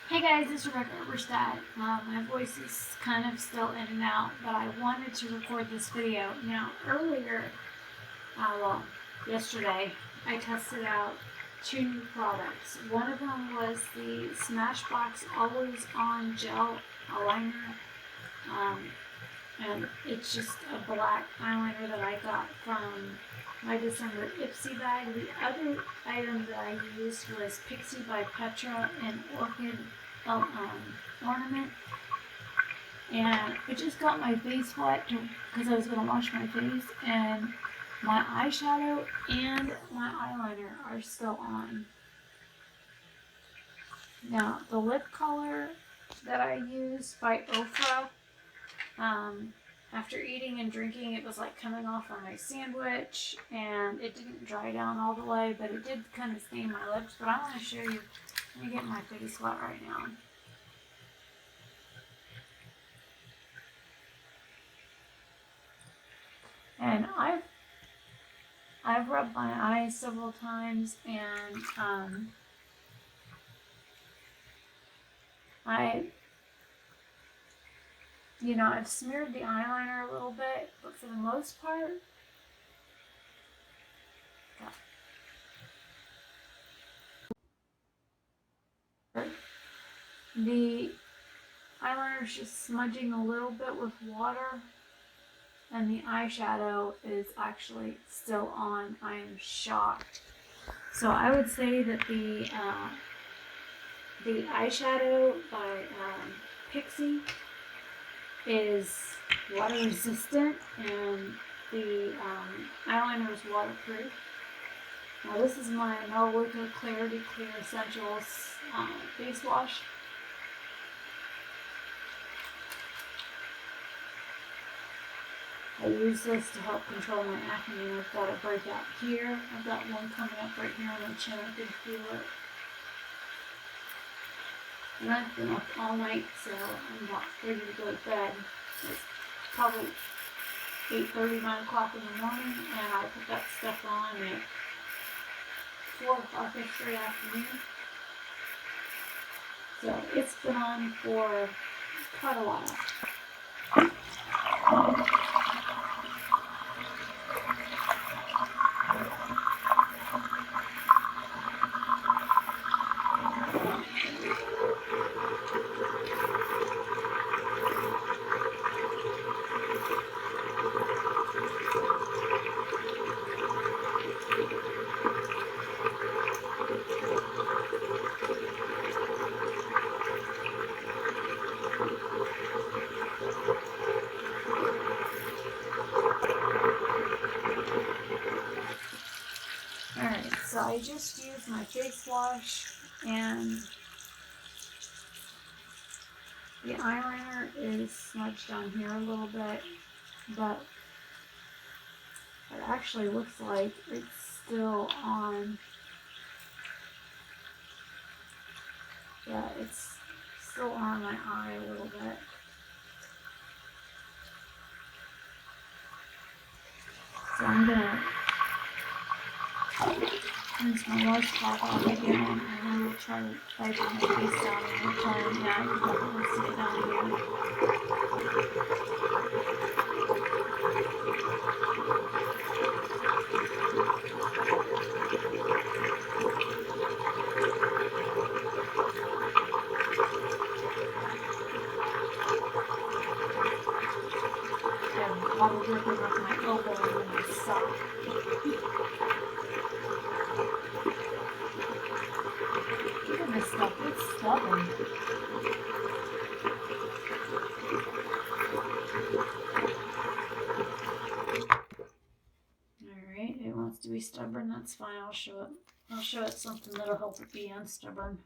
Hey guys, it's Rebecca Oberstadt. My voice is kind of still in and out, but I wanted to record this video. Now, earlier, yesterday, I tested out two new products. One of them was the Smashbox Always On Gel Eyeliner, and it's just a black eyeliner that I got from my December Ipsy bag. The other item that I used was Pixie by Petra and Orchid ornament, and I just got my face wet because I was going to wash my face, and my eyeshadow and my eyeliner are still on. Now, the lip color that I used by Ofra, after eating and drinking, it was like coming off on my sandwich, and it didn't dry down all the way, but it did kind of stain my lips. But I want to show you. Let me get my face wet right now. And I've rubbed my eyes several times, and I've smeared the eyeliner a little bit, but for the most part, the eyeliner is just smudging a little bit with water, and the eyeshadow is actually still on. I am shocked. So I would say that the eyeshadow by Pixie is water resistant, and the eyeliner is waterproof. Now this is my Melaleuca Clarity Clear Essentials face wash. I use this to help control my acne. I've got a breakout here. I've got one coming up right here on my chin. I can feel it. And I've been up all night, so I'm about ready to go to bed. It's probably 8:30, 9 o'clock in the morning, and I put that stuff on at 4 o'clock yesterday afternoon. So it's been on for quite a while. Alright, so I just used my face wash, and the eyeliner is smudged down here a little bit, but it actually looks like it's still on. Yeah, it's still on my eye a little bit. So I'm gonna rinse my washcloth off again, and I will try to wipe my face down one more time. Yeah, I can definitely see it down here. I have water dripping off my elbow and my sock. Look at this stuff, it's stubborn. Alright, it wants to be stubborn, that's fine, I'll show it something that'll help it be unstubborn.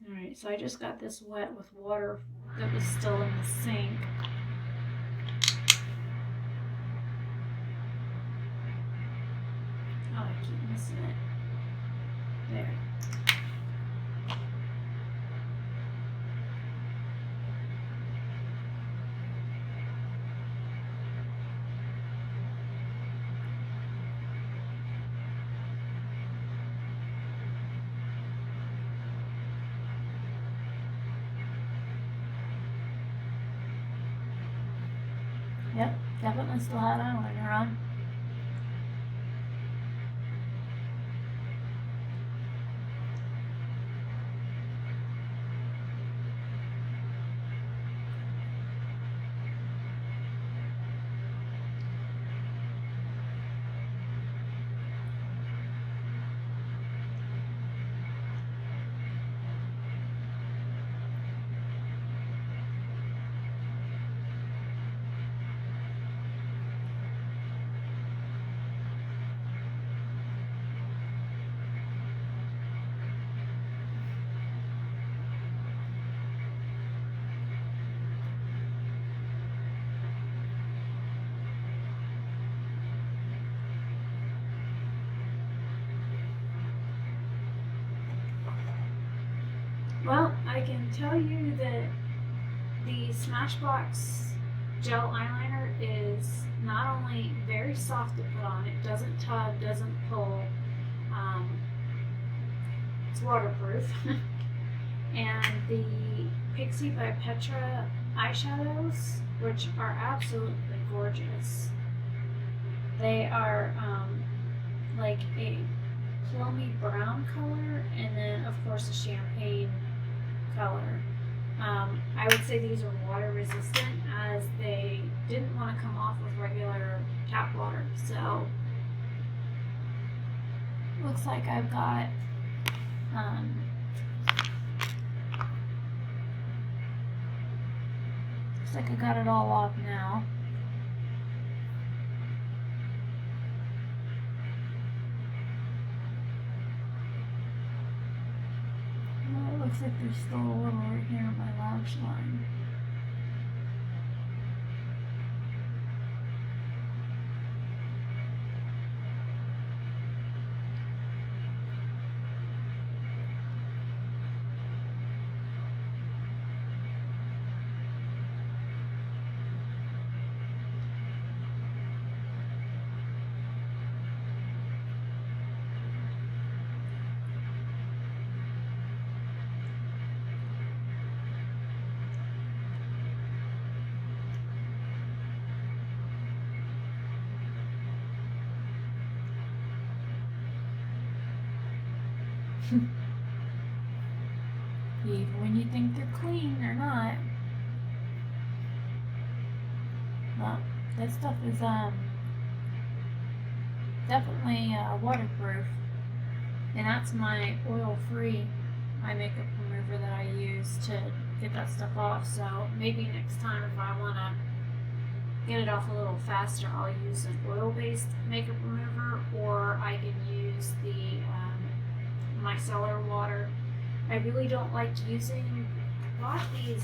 Alright, so I just got this wet with water that was still in the sink. Oh, I keep missing it. There. Yep, definitely still had eyeliner on. Well, I can tell you that the Smashbox gel eyeliner is not only very soft to put on, it doesn't tug, doesn't pull, it's waterproof. And the Pixie by Petra eyeshadows, which are absolutely gorgeous. They are like a plummy brown color, and then of course a champagne color. I would say these are water resistant, as they didn't want to come off with regular tap water. So looks like I've got looks like I got it all off now. Looks like there's still a little right here on my lash line. Even when you think they're clean, they're not. Well, this stuff is definitely waterproof, and that's my oil-free eye makeup remover that I use to get that stuff off. So maybe next time, if I want to get it off a little faster, I'll use an oil-based makeup remover, or I can use the micellar water. I really don't like using, I bought these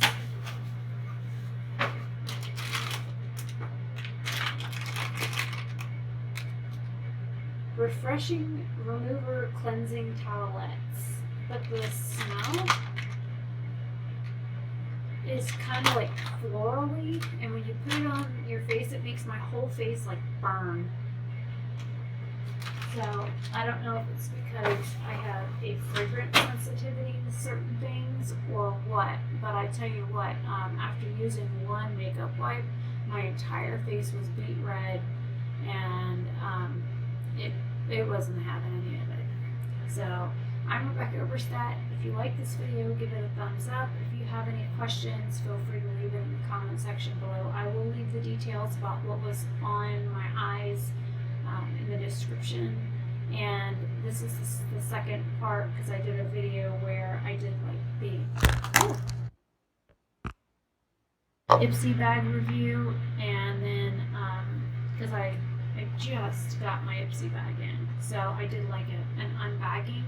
refreshing remover cleansing towelettes, but the smell is kind of like florally, and when you put it on your face, it makes my whole face like burn. So I don't know if it's because I have a fragrance sensitivity to certain things or what, but I tell you what, after using one makeup wipe, my entire face was beet red, and it wasn't having any of it. So I'm Rebecca Oberstadt. If you like this video, give it a thumbs up. If you have any questions, feel free to leave it in the comment section below. I will leave the details about what was on my eyes in the description. And this is the second part, because I did a video where I did like the Ipsy bag review, and then because I just got my Ipsy bag in, so I did like an unbagging,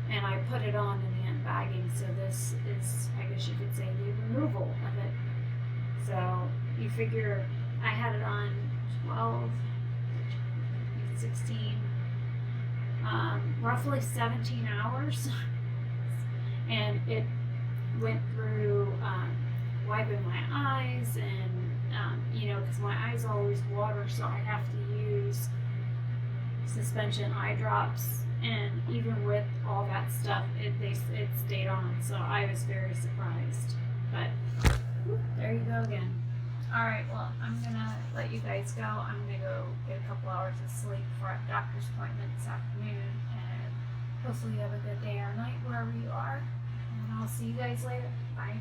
and I put it on in the unbagging. So this is, I guess you could say, the removal of it. So you figure I had it on 12, 16, roughly 17 hours, and it went through wiping my eyes, and you know, because my eyes always water, so I have to use suspension eye drops, and even with all that stuff, it stayed on, so I was very surprised. But there you go again. Alright, well, I'm gonna let let you guys go. I'm gonna go get a couple hours of sleep for a doctor's appointment this afternoon, and hopefully you have a good day or night wherever you are. And I'll see you guys later. Bye.